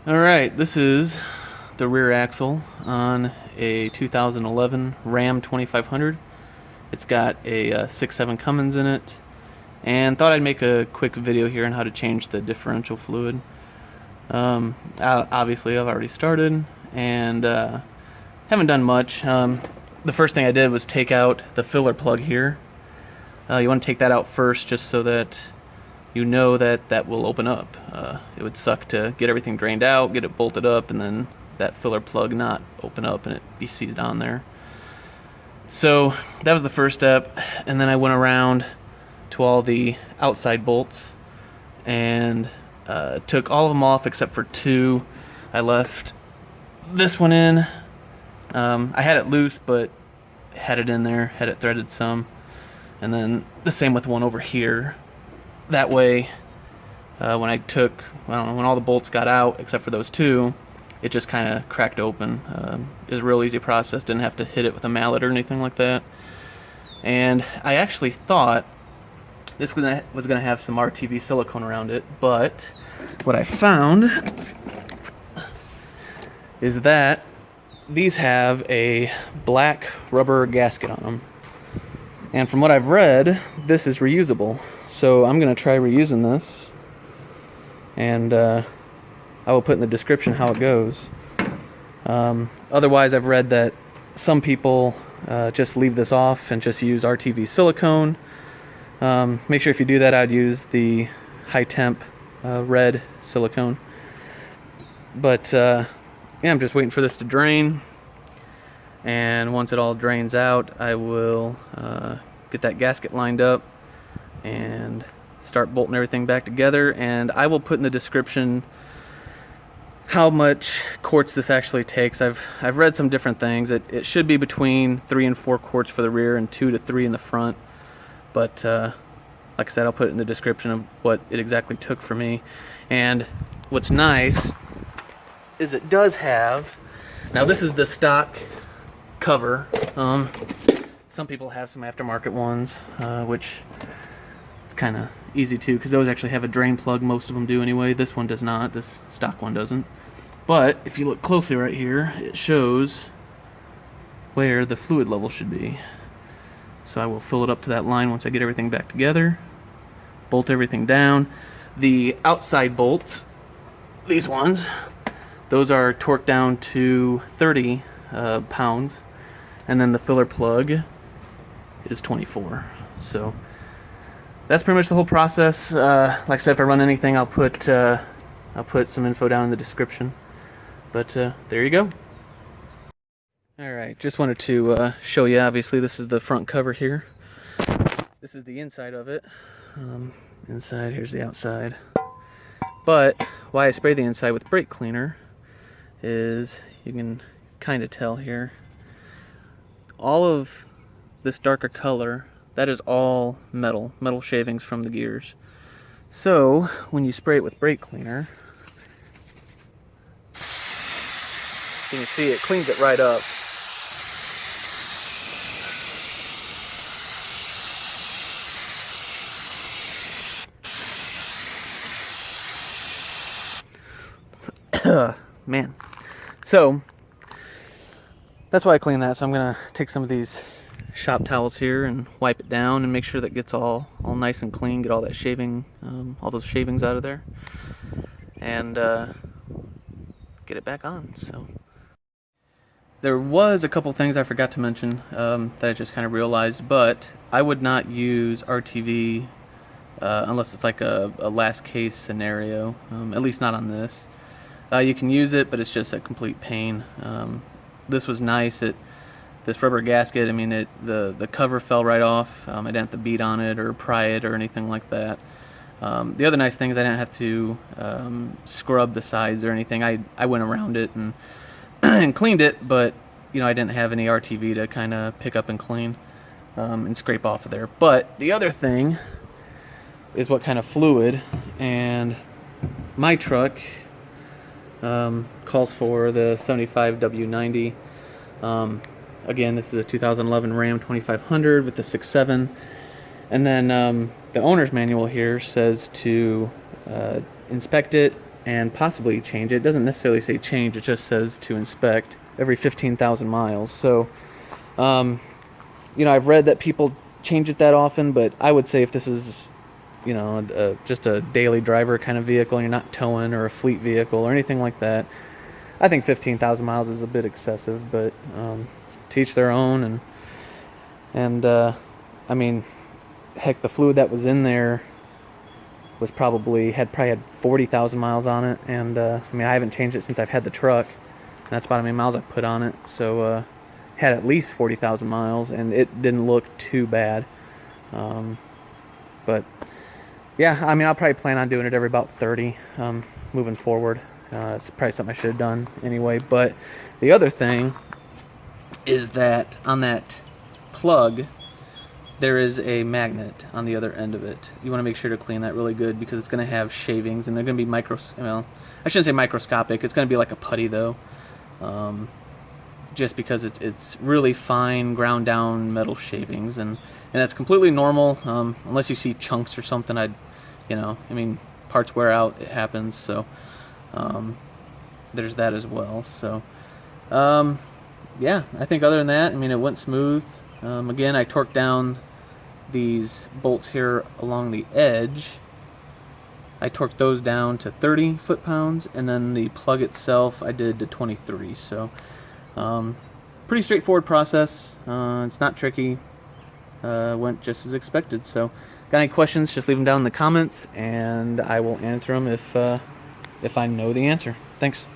Alright, this is the rear axle on a 2011 Ram 2500. It's got a 6.7 Cummins in it, and thought I'd make a quick video here on how to change the differential fluid. Obviously I've already started and haven't done much. The first thing I did was take out the filler plug here. You want to take that out first just so that you know that that will open up. It would suck to get everything drained out, get it bolted up, and then that filler plug not open up and it be seized on there. So that was the first step, and then I went around to all the outside bolts and took all of them off except for two. I left this one in. I had it loose, but had it in there, had it threaded some, and then the same with one over here. That way, when I took, I don't know, when all the bolts got out except for those two, it just kind of cracked open. It was a real easy process, didn't have to hit it with a mallet or anything like that. And I actually thought this was going to have some RTV silicone around it, but what I found is that these have a black rubber gasket on them. And from what I've read, this is reusable. So I'm going to try reusing this, and I will put in the description how it goes. Otherwise, I've read that some people just leave this off and just use RTV silicone. Make sure if you do that, I'd use the high temp red silicone. But yeah, I'm just waiting for this to drain, and once it all drains out, I will get that gasket lined up and start bolting everything back together. And I will put in the description how much quarts this actually takes. I've read some different things. It should be between 3 and 4 quarts for the rear and 2 to 3 in the front, but like I said, I'll put it in the description of what it exactly took for me. And what's nice is it does have, now this is the stock cover. Some people have some aftermarket ones, which it's kind of easy too, because those actually have a drain plug. Most of them do anyway. This one does not. This stock one doesn't. But if you look closely right here, it shows where the fluid level should be. So I will fill it up to that line once I get everything back together, bolt everything down. The outside bolts, these ones, those are torqued down to 30 pounds, and then the filler plug is 24. So that's pretty much the whole process. Like I said, if I run anything, I'll put some info down in the description. But there you go. Alright, just wanted to show you, obviously this is the front cover here. This is the inside of it. Inside, here's the outside. But why I spray the inside with brake cleaner is, you can kind of tell here, all of this darker color, that is all metal shavings from the gears. So when you spray it with brake cleaner, you can see it cleans it right up. Man, so that's why I clean that. So I'm gonna take some of these shop towels here and wipe it down and make sure that gets all nice and clean, get all that shaving, all those shavings out of there, and get it back on. So there was a couple things I forgot to mention that I just kind of realized, but I would not use RTV unless it's like a last case scenario, at least not on this. You can use it, but it's just a complete pain. This was nice. This rubber gasket, I mean, the cover fell right off. I didn't have to beat on it or pry it or anything like that. The other nice thing is I didn't have to scrub the sides or anything. I went around it and and cleaned it, but you know, I didn't have any RTV to kind of pick up and clean and scrape off of there. But the other thing is what kind of fluid, and my truck calls for the 75W90. Again, this is a 2011 Ram 2500 with the 6.7, and then the owner's manual here says to inspect it and possibly change it. It doesn't necessarily say change, it just says to inspect every 15,000 miles. So, you know, I've read that people change it that often, but I would say if this is, you know, just a daily driver kind of vehicle, and you're not towing, or a fleet vehicle or anything like that, I think 15,000 miles is a bit excessive, but to each their own. And I mean, heck, the fluid that was in there was probably had 40,000 miles on it, and I mean, I haven't changed it since I've had the truck, and that's about how many miles I put on it. So had at least 40,000 miles, and it didn't look too bad. But yeah, I mean, I'll probably plan on doing it every about 30 moving forward. It's probably something I should have done anyway. But the other thing is that on that plug, there is a magnet on the other end of it. You want to make sure to clean that really good, because it's going to have shavings, and they're going to be well, I shouldn't say microscopic. It's going to be like a putty though, just because it's really fine ground down metal shavings, and that's completely normal, unless you see chunks or something. You know, I mean, parts wear out, it happens. So there's that as well. So yeah, I think other than that, I mean, it went smooth. Again, I torqued down these bolts here along the edge. I torqued those down to 30 foot-pounds, and then the plug itself I did to 23. So pretty straightforward process. It's not tricky. Went just as expected. So got any questions, just leave them down in the comments, and I will answer them if I know the answer. Thanks.